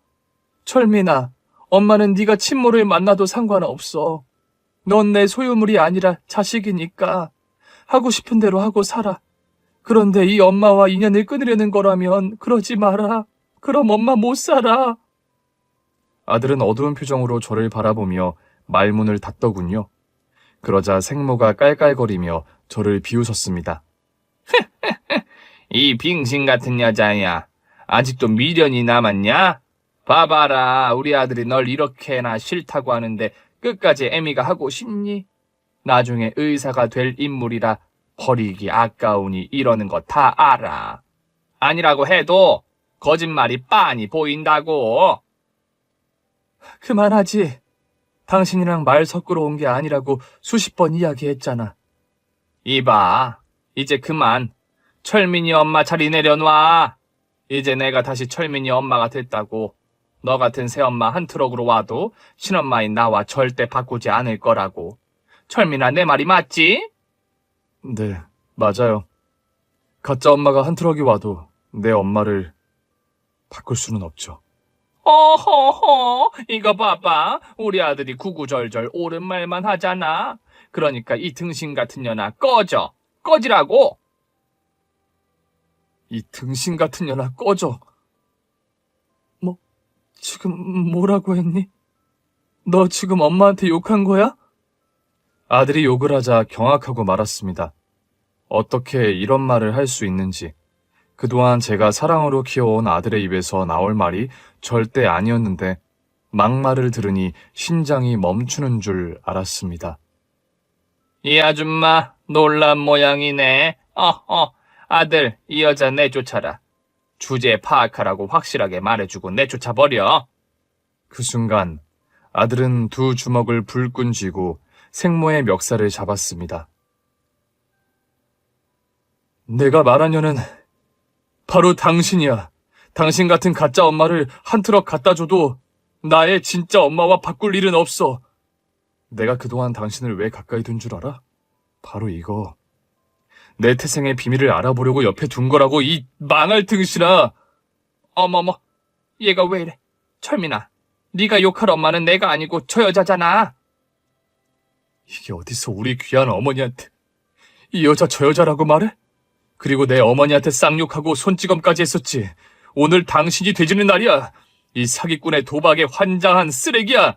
[SPEAKER 1] 철민아, 엄마는 네가 친모를 만나도 상관없어. 넌 내 소유물이 아니라 자식이니까 하고 싶은 대로 하고 살아. 그런데 이 엄마와 인연을 끊으려는 거라면 그러지 마라. 그럼 엄마 못 살아. 아들은 어두운 표정으로 저를 바라보며 말문을 닫더군요. 그러자 생모가 깔깔거리며 저를 비웃었습니다.
[SPEAKER 2] 이 빙신 같은 여자야. 아직도 미련이 남았냐? 봐봐라, 우리 아들이 널 이렇게나 싫다고 하는데 끝까지 애미가 하고 싶니? 나중에 의사가 될 인물이라 버리기 아까우니 이러는 거 다 알아. 아니라고 해도 거짓말이 빤히 보인다고.
[SPEAKER 1] 그만하지. 당신이랑 말 섞으러 온 게 아니라고 수십 번 이야기했잖아.
[SPEAKER 2] 이봐, 이제 그만. 철민이 엄마 자리 내려놔. 이제 내가 다시 철민이 엄마가 됐다고. 너 같은 새엄마 한 트럭으로 와도 친엄마인 나와 절대 바꾸지 않을 거라고. 철민아, 내 말이 맞지?
[SPEAKER 1] 네, 맞아요. 가짜 엄마가 한 트럭이 와도 내 엄마를 바꿀 수는 없죠.
[SPEAKER 2] 어허허, 이거 봐봐. 우리 아들이 구구절절 옳은 말만 하잖아. 그러니까 이 등신 같은 년아, 꺼져. 꺼지라고.
[SPEAKER 1] 이 등신 같은 년아, 꺼져. 뭐, 지금 뭐라고 했니? 너 지금 엄마한테 욕한 거야? 아들이 욕을 하자 경악하고 말았습니다. 어떻게 이런 말을 할 수 있는지. 그동안 제가 사랑으로 키워온 아들의 입에서 나올 말이 절대 아니었는데 막말을 들으니 심장이 멈추는 줄 알았습니다.
[SPEAKER 2] 이 아줌마 놀란 모양이네. 아들, 이 여자 내쫓아라. 주제 파악하라고 확실하게 말해주고 내쫓아버려.
[SPEAKER 1] 그 순간 아들은 두 주먹을 불끈 쥐고 생모의 멱살을 잡았습니다. 내가 말한 년은 바로 당신이야. 당신 같은 가짜 엄마를 한 트럭 갖다 줘도 나의 진짜 엄마와 바꿀 일은 없어. 내가 그동안 당신을 왜 가까이 둔 줄 알아? 바로 이거. 내 태생의 비밀을 알아보려고 옆에 둔 거라고, 이 망할 등신아.
[SPEAKER 2] 어머머, 얘가 왜 이래? 철민아, 네가 욕할 엄마는 내가 아니고 저 여자잖아.
[SPEAKER 1] 이게 어디서 우리 귀한 어머니한테 이 여자 저 여자라고 말해? 그리고 내 어머니한테 쌍욕하고 손찌검까지 했었지. 오늘 당신이 되지는 날이야. 이 사기꾼의 도박에 환장한 쓰레기야.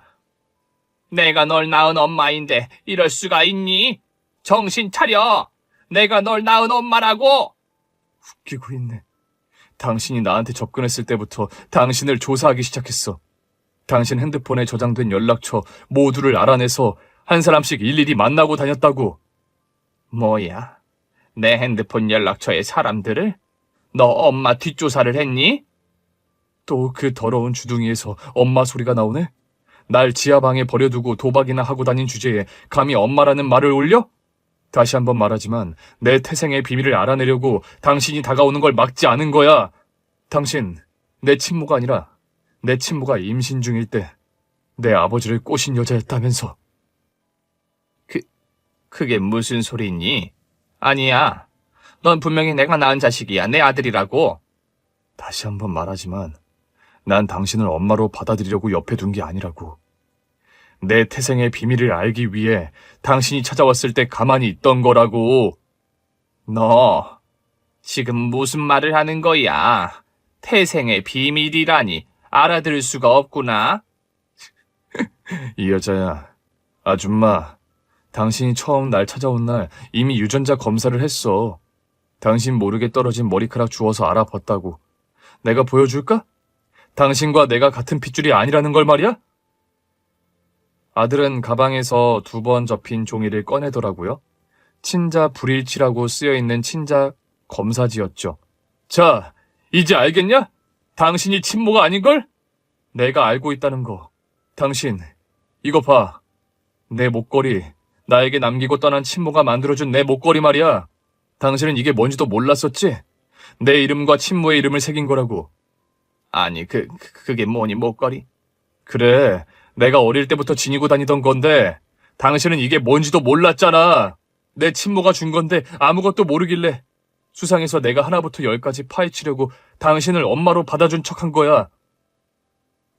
[SPEAKER 2] 내가 널 낳은 엄마인데 이럴 수가 있니? 정신 차려. 내가 널 낳은 엄마라고.
[SPEAKER 1] 웃기고 있네. 당신이 나한테 접근했을 때부터 당신을 조사하기 시작했어. 당신 핸드폰에 저장된 연락처 모두를 알아내서 한 사람씩 일일이 만나고 다녔다고.
[SPEAKER 2] 뭐야? 내 핸드폰 연락처의 사람들을? 너 엄마 뒷조사를 했니?
[SPEAKER 1] 또 그 더러운 주둥이에서 엄마 소리가 나오네? 날 지하방에 버려두고 도박이나 하고 다닌 주제에 감히 엄마라는 말을 올려? 다시 한번 말하지만 내 태생의 비밀을 알아내려고 당신이 다가오는 걸 막지 않은 거야. 당신, 내 친모가 아니라 내 친모가 임신 중일 때 내 아버지를 꼬신 여자였다면서.
[SPEAKER 2] 그게 무슨 소리니? 아니야. 넌 분명히 내가 낳은 자식이야. 내 아들이라고.
[SPEAKER 1] 다시 한번 말하지만 난 당신을 엄마로 받아들이려고 옆에 둔 게 아니라고. 내 태생의 비밀을 알기 위해 당신이 찾아왔을 때 가만히 있던 거라고.
[SPEAKER 2] 너 지금 무슨 말을 하는 거야? 태생의 비밀이라니 알아들을 수가 없구나.
[SPEAKER 1] 이 여자야, 아줌마, 당신이 처음 날 찾아온 날 이미 유전자 검사를 했어. 당신 모르게 떨어진 머리카락 주워서 알아봤다고. 내가 보여줄까? 당신과 내가 같은 핏줄이 아니라는 걸 말이야? 아들은 가방에서 2번 접힌 종이를 꺼내더라고요. 친자 불일치라고 쓰여있는 친자 검사지였죠. 자, 이제 알겠냐? 당신이 친모가 아닌걸? 내가 알고 있다는 거. 당신, 이거 봐. 내 목걸이, 나에게 남기고 떠난 친모가 만들어준 내 목걸이 말이야. 당신은 이게 뭔지도 몰랐었지? 내 이름과 친모의 이름을 새긴 거라고.
[SPEAKER 2] 아니, 그게 뭐니, 목걸이?
[SPEAKER 1] 그래, 내가 어릴 때부터 지니고 다니던 건데 당신은 이게 뭔지도 몰랐잖아. 내 친모가 준 건데 아무것도 모르길래 수상해서 내가 하나부터 열까지 파헤치려고 당신을 엄마로 받아준 척한 거야.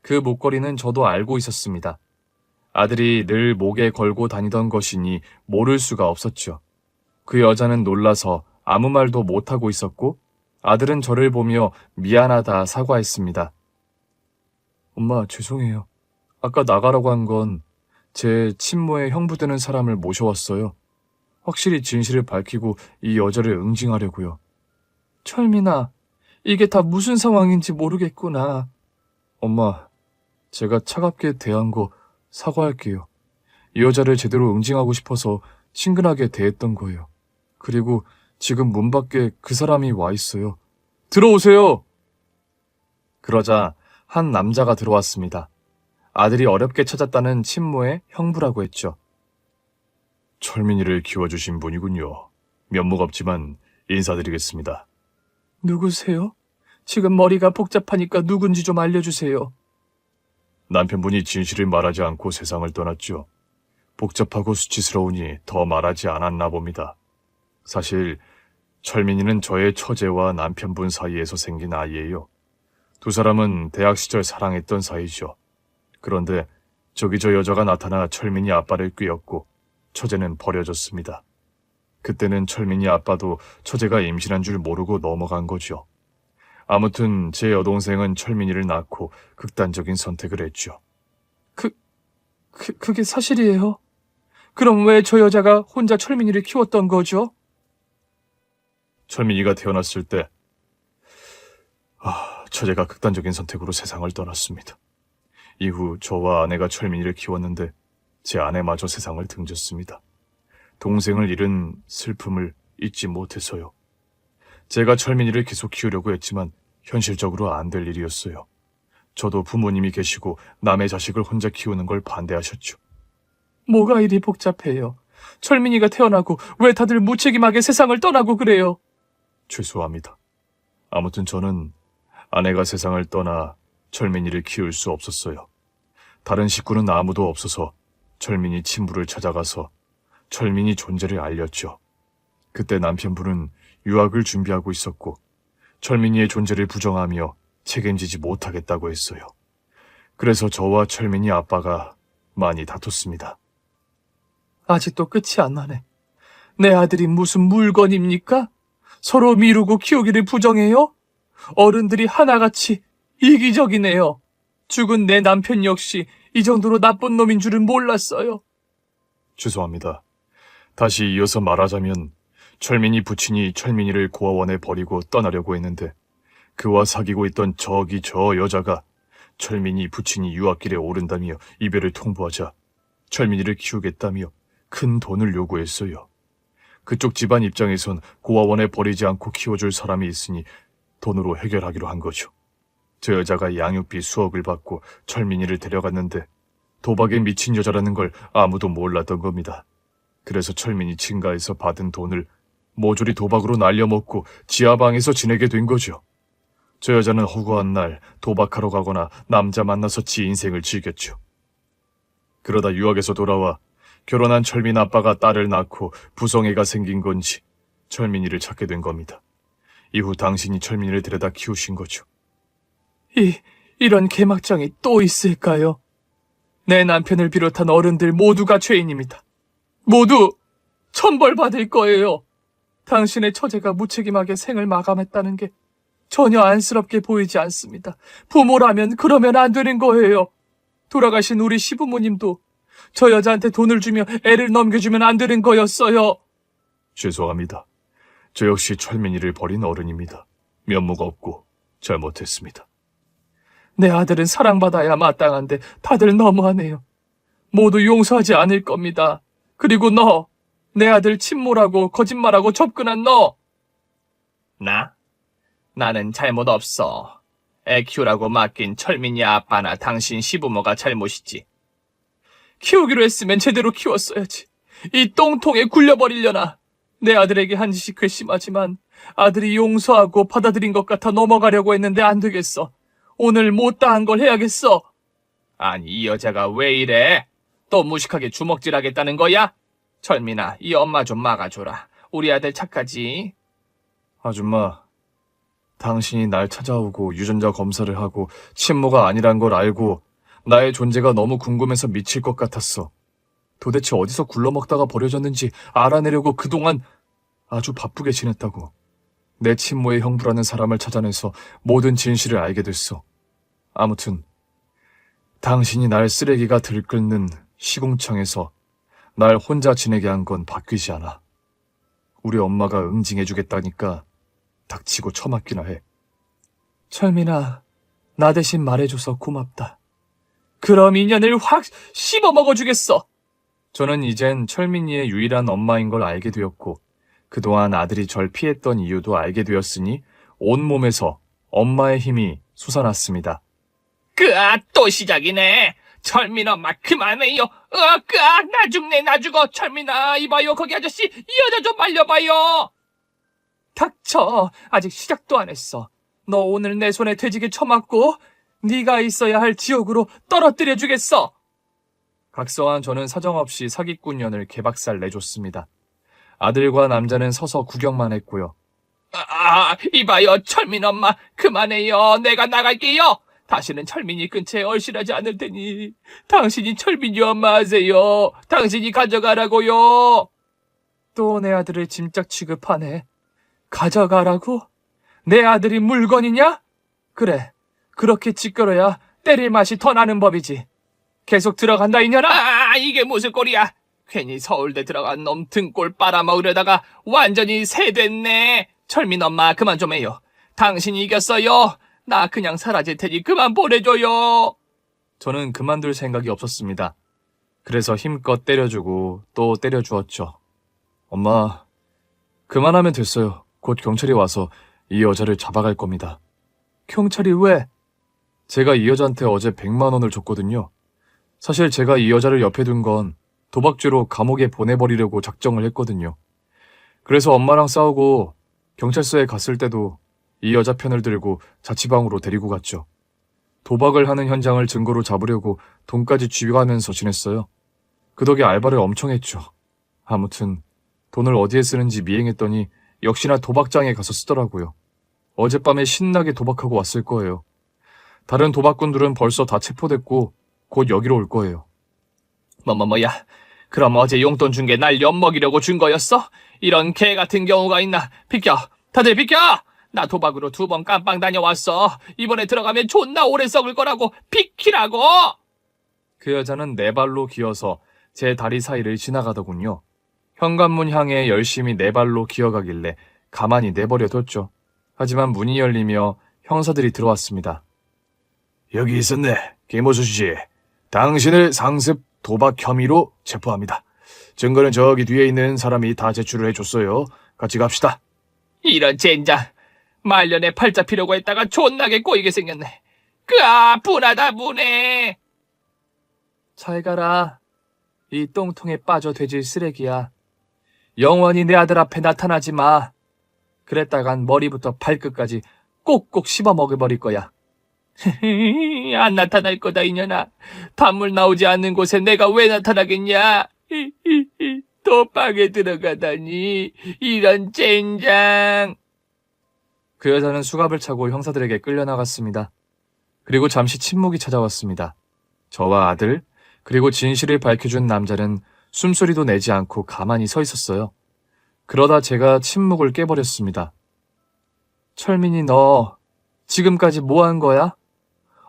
[SPEAKER 1] 그 목걸이는 저도 알고 있었습니다. 아들이 늘 목에 걸고 다니던 것이니 모를 수가 없었죠. 그 여자는 놀라서 아무 말도 못하고 있었고 아들은 저를 보며 미안하다 사과했습니다. 엄마, 죄송해요. 아까 나가라고 한 건 제 친모의 형부 되는 사람을 모셔왔어요. 확실히 진실을 밝히고 이 여자를 응징하려고요. 철민아, 이게 다 무슨 상황인지 모르겠구나. 엄마, 제가 차갑게 대한 거 사과할게요. 이 여자를 제대로 응징하고 싶어서 친근하게 대했던 거예요. 그리고 지금 문 밖에 그 사람이 와 있어요. 들어오세요! 그러자 한 남자가 들어왔습니다. 아들이 어렵게 찾았다는 친모의 형부라고 했죠. 철민이를 키워주신 분이군요. 면목 없지만 인사드리겠습니다. 누구세요? 지금 머리가 복잡하니까 누군지 좀 알려주세요. 남편분이 진실을 말하지 않고 세상을 떠났죠. 복잡하고 수치스러우니 더 말하지 않았나 봅니다. 사실 철민이는 저의 처제와 남편분 사이에서 생긴 아이예요. 두 사람은 대학 시절 사랑했던 사이죠. 그런데 저기 저 여자가 나타나 철민이 아빠를 꿰었고 처제는 버려졌습니다. 그때는 철민이 아빠도 처제가 임신한 줄 모르고 넘어간 거죠. 아무튼 제 여동생은 철민이를 낳고 극단적인 선택을 했죠. 그게 사실이에요? 그럼 왜 저 여자가 혼자 철민이를 키웠던 거죠? 철민이가 태어났을 때 처제가 극단적인 선택으로 세상을 떠났습니다. 이후 저와 아내가 철민이를 키웠는데 제 아내마저 세상을 등졌습니다. 동생을 잃은 슬픔을 잊지 못해서요. 제가 철민이를 계속 키우려고 했지만 현실적으로 안 될 일이었어요. 저도 부모님이 계시고 남의 자식을 혼자 키우는 걸 반대하셨죠. 뭐가 이리 복잡해요? 철민이가 태어나고 왜 다들 무책임하게 세상을 떠나고 그래요? 죄송합니다. 아무튼 저는 아내가 세상을 떠나 철민이를 키울 수 없었어요. 다른 식구는 아무도 없어서 철민이 친부를 찾아가서 철민이 존재를 알렸죠. 그때 남편분은 유학을 준비하고 있었고 철민이의 존재를 부정하며 책임지지 못하겠다고 했어요. 그래서 저와 철민이 아빠가 많이 다퉜습니다. 아직도 끝이 안 나네. 내 아들이 무슨 물건입니까? 서로 미루고 키우기를 부정해요? 어른들이 하나같이 이기적이네요. 죽은 내 남편 역시 이 정도로 나쁜 놈인 줄은 몰랐어요. 죄송합니다. 다시 이어서 말하자면 철민이 부친이 철민이를 고아원에 버리고 떠나려고 했는데 그와 사귀고 있던 저기 저 여자가 철민이 부친이 유학길에 오른다며 이별을 통보하자 철민이를 키우겠다며 큰 돈을 요구했어요. 그쪽 집안 입장에선 고아원에 버리지 않고 키워줄 사람이 있으니 돈으로 해결하기로 한 거죠. 저 여자가 양육비 수억을 받고 철민이를 데려갔는데 도박에 미친 여자라는 걸 아무도 몰랐던 겁니다. 그래서 철민이 친가에서 받은 돈을 모조리 도박으로 날려먹고 지하방에서 지내게 된 거죠. 저 여자는 허구한 날 도박하러 가거나 남자 만나서 지 인생을 즐겼죠. 그러다 유학에서 돌아와 결혼한 철민 아빠가 딸을 낳고 부성애가 생긴 건지 철민이를 찾게 된 겁니다. 이후 당신이 철민이를 데려다 키우신 거죠. 이런 개막장이 또 있을까요? 내 남편을 비롯한 어른들 모두가 죄인입니다. 모두 천벌받을 거예요. 당신의 처제가 무책임하게 생을 마감했다는 게 전혀 안쓰럽게 보이지 않습니다. 부모라면 그러면 안 되는 거예요. 돌아가신 우리 시부모님도 저 여자한테 돈을 주며 애를 넘겨주면 안 되는 거였어요. 죄송합니다. 저 역시 철민이를 버린 어른입니다. 면목 없고 잘못했습니다. 내 아들은 사랑받아야 마땅한데 다들 너무하네요. 모두 용서하지 않을 겁니다. 그리고 너, 내 아들 친모라고 거짓말하고 접근한 너.
[SPEAKER 2] 나는 잘못 없어. 애 키우라고 맡긴 철민이 아빠나 당신 시부모가 잘못이지.
[SPEAKER 1] 키우기로 했으면 제대로 키웠어야지. 이 똥통에 굴려버리려나. 내 아들에게 한 짓이 괘씸하지만 아들이 용서하고 받아들인 것 같아 넘어가려고 했는데 안 되겠어. 오늘 못다한 걸 해야겠어.
[SPEAKER 2] 아니, 이 여자가 왜 이래? 또 무식하게 주먹질하겠다는 거야? 철민아, 이 엄마 좀 막아줘라. 우리 아들 착하지?
[SPEAKER 3] 아줌마, 당신이 날 찾아오고 유전자 검사를 하고 친모가 아니란 걸 알고 나의 존재가 너무 궁금해서 미칠 것 같았어. 도대체 어디서 굴러먹다가 버려졌는지 알아내려고 그동안 아주 바쁘게 지냈다고. 내 친모의 형부라는 사람을 찾아내서 모든 진실을 알게 됐어. 아무튼 당신이 날 쓰레기가 들끓는 시궁창에서 날 혼자 지내게 한 건 바뀌지 않아. 우리 엄마가 응징해주겠다니까 닥치고 처맞기나 해.
[SPEAKER 1] 철민아, 나 대신 말해줘서 고맙다. 그럼 인연을 확 씹어먹어주겠어.
[SPEAKER 3] 저는 이젠 철민이의 유일한 엄마인 걸 알게 되었고 그동안 아들이 절 피했던 이유도 알게 되었으니 온몸에서 엄마의 힘이 솟아났습니다.
[SPEAKER 2] 또 시작이네. 철민 엄마 그만해요. 나 죽네, 나 죽어. 철민아, 이봐요, 거기 아저씨, 이 여자 좀 말려봐요.
[SPEAKER 1] 닥쳐. 아직 시작도 안 했어. 너 오늘 내 손에 돼지게 쳐맞고 네가 있어야 할 지옥으로 떨어뜨려 주겠어.
[SPEAKER 3] 각성한 저는 사정없이 사기꾼년을 개박살 내줬습니다. 아들과 남자는 서서 구경만 했고요.
[SPEAKER 2] 이봐요, 철민 엄마, 그만해요. 내가 나갈게요. 다시는 철민이 근처에 얼씬하지 않을 테니 당신이 철민이 엄마 하세요. 당신이 가져가라고요.
[SPEAKER 1] 또 내 아들을 짐짝 취급하네. 가져가라고? 내 아들이 물건이냐? 그래, 그렇게 찌끄러야 때릴 맛이 더 나는 법이지. 계속 들어간다, 이년아.
[SPEAKER 2] 이게 무슨 꼴이야. 괜히 서울대 들어간 놈 등골 빨아먹으려다가 완전히 새 됐네. 철민 엄마, 그만 좀 해요. 당신이 이겼어요. 나 그냥 사라질 테니 그만 보내줘요.
[SPEAKER 3] 저는 그만둘 생각이 없었습니다. 그래서 힘껏 때려주고 또 때려주었죠. 엄마, 그만하면 됐어요. 곧 경찰이 와서 이 여자를 잡아갈 겁니다.
[SPEAKER 1] 경찰이 왜?
[SPEAKER 3] 제가 이 여자한테 어제 100만 원을 줬거든요. 사실 제가 이 여자를 옆에 둔 건 도박죄로 감옥에 보내버리려고 작정을 했거든요. 그래서 엄마랑 싸우고 경찰서에 갔을 때도 이 여자 편을 들고 자취방으로 데리고 갔죠. 도박을 하는 현장을 증거로 잡으려고 돈까지 쥐어가면서 지냈어요. 그 덕에 알바를 엄청 했죠. 아무튼 돈을 어디에 쓰는지 미행했더니 역시나 도박장에 가서 쓰더라고요. 어젯밤에 신나게 도박하고 왔을 거예요. 다른 도박꾼들은 벌써 다 체포됐고 곧 여기로 올 거예요.
[SPEAKER 2] 뭐야. 그럼 어제 용돈 준 게 날 엿먹이려고 준 거였어? 이런 개 같은 경우가 있나. 비켜. 다들 비켜. 나 도박으로 2번 깜빵 다녀왔어. 이번에 들어가면 존나 오래 썩을 거라고. 비키라고.
[SPEAKER 3] 그 여자는 네 발로 기어서 제 다리 사이를 지나가더군요. 현관문 향해 열심히 네 발로 기어가길래 가만히 내버려뒀죠. 하지만 문이 열리며 형사들이 들어왔습니다. 여기 있었네, 김호수 씨. 당신을 상습 도박 혐의로 체포합니다. 증거는 저기 뒤에 있는 사람이 다 제출을 해줬어요. 같이 갑시다.
[SPEAKER 2] 이런 젠장. 말년에 팔자 피려고 했다가 존나게 꼬이게 생겼네. 분하다 분해.
[SPEAKER 1] 잘 가라. 이 똥통에 빠져 돼질 쓰레기야. 영원히 내 아들 앞에 나타나지 마. 그랬다간 머리부터 발끝까지 꼭꼭 씹어 먹어버릴 거야.
[SPEAKER 2] 안 나타날 거다, 이년아. 단물 나오지 않는 곳에 내가 왜 나타나겠냐. 도박에 들어가다니. 이런 젠장.
[SPEAKER 3] 그 여자는 수갑을 차고 형사들에게 끌려나갔습니다. 그리고 잠시 침묵이 찾아왔습니다. 저와 아들, 그리고 진실을 밝혀준 남자는 숨소리도 내지 않고 가만히 서 있었어요. 그러다 제가 침묵을 깨버렸습니다. 철민이, 너 지금까지 뭐 한 거야?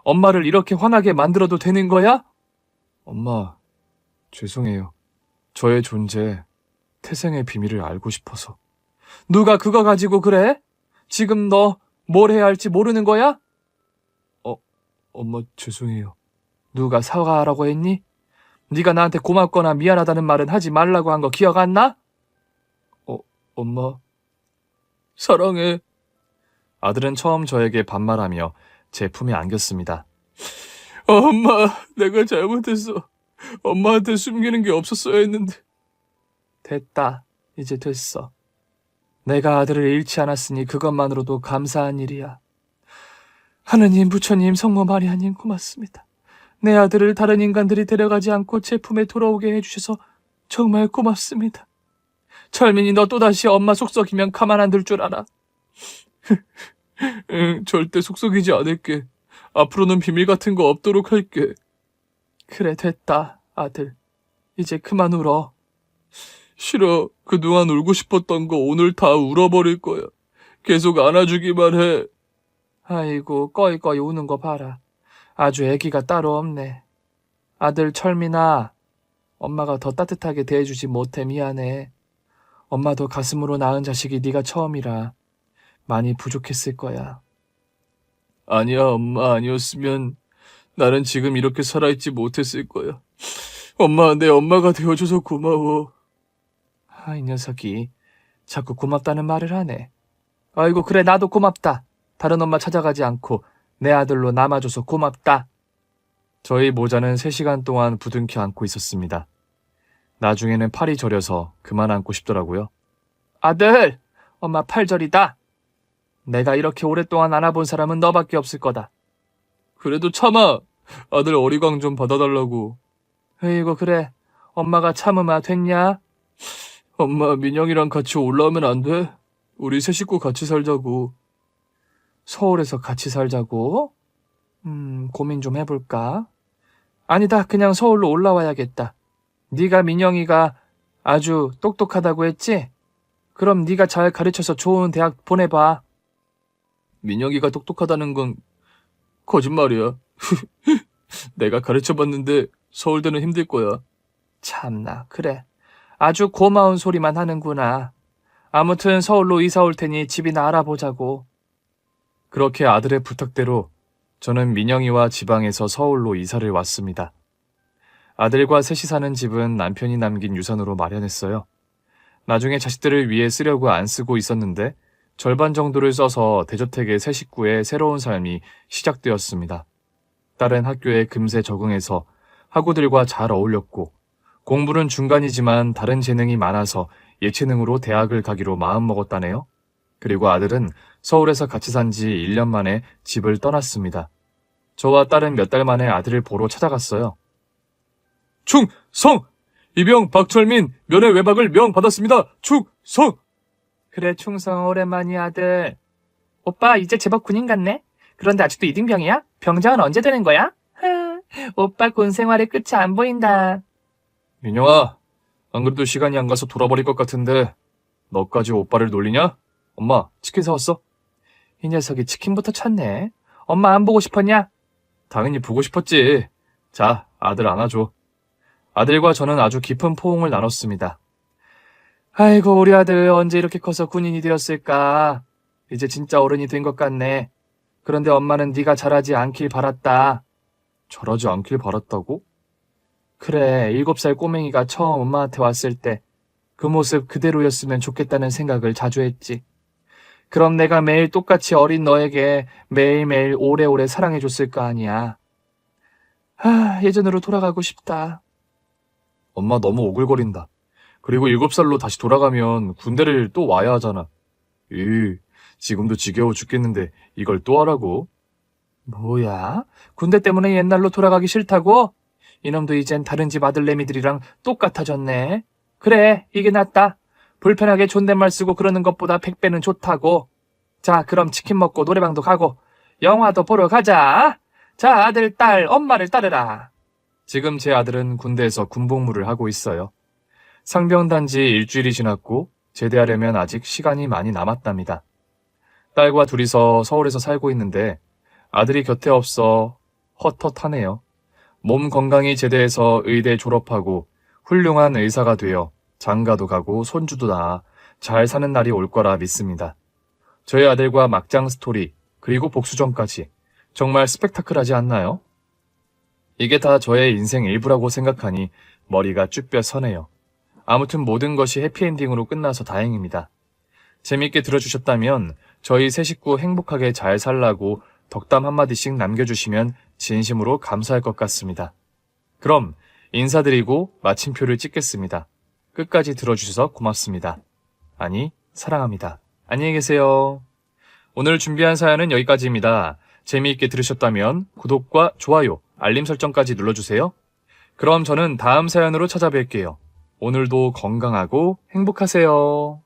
[SPEAKER 3] 엄마를 이렇게 화나게 만들어도 되는 거야? 엄마, 죄송해요. 저의 존재, 태생의 비밀을 알고 싶어서. 누가 그거 가지고 그래? 지금 너 뭘 해야 할지 모르는 거야? 엄마, 죄송해요. 누가 사과하라고 했니? 네가 나한테 고맙거나 미안하다는 말은 하지 말라고 한 거 기억 안 나? 엄마, 사랑해. 아들은 처음 저에게 반말하며 제 품에 안겼습니다. 엄마, 내가 잘못했어. 엄마한테 숨기는 게 없었어야 했는데. 됐다. 이제 됐어. 내가 아들을 잃지 않았으니 그것만으로도 감사한 일이야.
[SPEAKER 1] 하느님, 부처님, 성모 마리아님 고맙습니다. 내 아들을 다른 인간들이 데려가지 않고 제 품에 돌아오게 해주셔서 정말 고맙습니다. 철민이, 너 또다시 엄마 속썩이면 가만 안 둘 줄 알아.
[SPEAKER 3] 응, 절대 속썩이지 않을게. 앞으로는 비밀 같은 거 없도록 할게.
[SPEAKER 1] 그래, 됐다, 아들. 이제 그만 울어.
[SPEAKER 3] 싫어. 그동안 울고 싶었던 거 오늘 다 울어버릴 거야. 계속 안아주기만 해.
[SPEAKER 1] 아이고, 꺼이꺼이 우는 거 봐라. 아주 애기가 따로 없네. 아들 철민아, 엄마가 더 따뜻하게 대해주지 못해 미안해. 엄마도 가슴으로 낳은 자식이 네가 처음이라 많이 부족했을 거야.
[SPEAKER 3] 아니야, 엄마 아니었으면 나는 지금 이렇게 살아있지 못했을 거야. 엄마, 내 엄마가 되어줘서 고마워.
[SPEAKER 1] 아, 이 녀석이 자꾸 고맙다는 말을 하네. 아이고, 그래, 나도 고맙다. 다른 엄마 찾아가지 않고 내 아들로 남아줘서 고맙다.
[SPEAKER 3] 저희 모자는 3시간 동안 부둥켜 안고 있었습니다. 나중에는 팔이 저려서 그만 안고 싶더라고요.
[SPEAKER 1] 아들, 엄마 팔 저리다. 내가 이렇게 오랫동안 안아본 사람은 너밖에 없을 거다.
[SPEAKER 3] 그래도 참아. 아들 어리광 좀 받아달라고.
[SPEAKER 1] 에이구, 그래. 엄마가 참으마 됐냐?
[SPEAKER 3] 엄마, 민영이랑 같이 올라오면 안 돼? 우리 세 식구 같이 살자고.
[SPEAKER 1] 서울에서 같이 살자고? 고민 좀 해볼까? 아니다, 그냥 서울로 올라와야겠다. 네가 민영이가 아주 똑똑하다고 했지? 그럼 네가 잘 가르쳐서 좋은 대학 보내봐.
[SPEAKER 3] 민영이가 똑똑하다는 건 거짓말이야. 내가 가르쳐봤는데 서울대는 힘들 거야.
[SPEAKER 1] 참나, 그래. 아주 고마운 소리만 하는구나. 아무튼 서울로 이사 올 테니 집이나 알아보자고.
[SPEAKER 3] 그렇게 아들의 부탁대로 저는 민영이와 지방에서 서울로 이사를 왔습니다. 아들과 셋이 사는 집은 남편이 남긴 유산으로 마련했어요. 나중에 자식들을 위해 쓰려고 안 쓰고 있었는데 절반 정도를 써서 대저택의 세 식구의 새로운 삶이 시작되었습니다. 딸은 학교에 금세 적응해서 학우들과 잘 어울렸고, 공부는 중간이지만 다른 재능이 많아서 예체능으로 대학을 가기로 마음먹었다네요. 그리고 아들은 서울에서 같이 산 지 1년 만에 집을 떠났습니다. 저와 딸은 몇 달 만에 아들을 보러 찾아갔어요. 충성! 이병 박철민 면회 외박을 명받았습니다. 충성!
[SPEAKER 1] 그래, 충성, 오랜만이야, 아들. 오빠, 이제 제법 군인 같네? 그런데 아직도 이등병이야? 병장은 언제 되는 거야? 오빠 군 생활의 끝이 안 보인다.
[SPEAKER 3] 민영아, 안 그래도 시간이 안 가서 돌아버릴 것 같은데 너까지 오빠를 놀리냐? 엄마, 치킨 사왔어?
[SPEAKER 1] 이 녀석이 치킨부터 찾네. 엄마 안 보고 싶었냐?
[SPEAKER 3] 당연히 보고 싶었지. 자, 아들 안아줘. 아들과 저는 아주 깊은 포옹을 나눴습니다.
[SPEAKER 1] 아이고, 우리 아들 언제 이렇게 커서 군인이 되었을까? 이제 진짜 어른이 된 것 같네. 그런데 엄마는 네가 자라지 않길 바랐다.
[SPEAKER 3] 잘하지 않길 바랐다고?
[SPEAKER 1] 그래, 7살 꼬맹이가 처음 엄마한테 왔을 때 그 모습 그대로였으면 좋겠다는 생각을 자주 했지. 그럼 내가 매일 똑같이 어린 너에게 매일매일 오래오래 사랑해줬을 거 아니야. 예전으로 돌아가고 싶다.
[SPEAKER 3] 엄마 너무 오글거린다. 그리고 7살로 다시 돌아가면 군대를 또 와야 하잖아. 지금도 지겨워 죽겠는데 이걸 또 하라고?
[SPEAKER 1] 뭐야? 군대 때문에 옛날로 돌아가기 싫다고? 이놈도 이젠 다른 집 아들내미들이랑 똑같아졌네. 그래, 이게 낫다. 불편하게 존댓말 쓰고 그러는 것보다 100배는 좋다고. 자, 그럼 치킨 먹고 노래방도 가고 영화도 보러 가자. 자, 아들, 딸, 엄마를 따르라.
[SPEAKER 3] 지금 제 아들은 군대에서 군복무를 하고 있어요. 상병단 지 일주일이 지났고 제대하려면 아직 시간이 많이 남았답니다. 딸과 둘이서 서울에서 살고 있는데 아들이 곁에 없어 헛헛하네요. 몸 건강히 제대해서 의대 졸업하고 훌륭한 의사가 되어 장가도 가고 손주도 낳아 잘 사는 날이 올 거라 믿습니다. 저희 아들과 막장 스토리 그리고 복수전까지 정말 스펙타클하지 않나요? 이게 다 저의 인생 일부라고 생각하니 머리가 쭈뼛 서네요. 아무튼 모든 것이 해피엔딩으로 끝나서 다행입니다. 재밌게 들어주셨다면 저희 세 식구 행복하게 잘 살라고 덕담 한마디씩 남겨주시면 진심으로 감사할 것 같습니다. 그럼 인사드리고 마침표를 찍겠습니다. 끝까지 들어주셔서 고맙습니다. 아니, 사랑합니다. 안녕히 계세요. 오늘 준비한 사연은 여기까지입니다. 재미있게 들으셨다면 구독과 좋아요, 알림 설정까지 눌러주세요. 그럼 저는 다음 사연으로 찾아뵐게요. 오늘도 건강하고 행복하세요.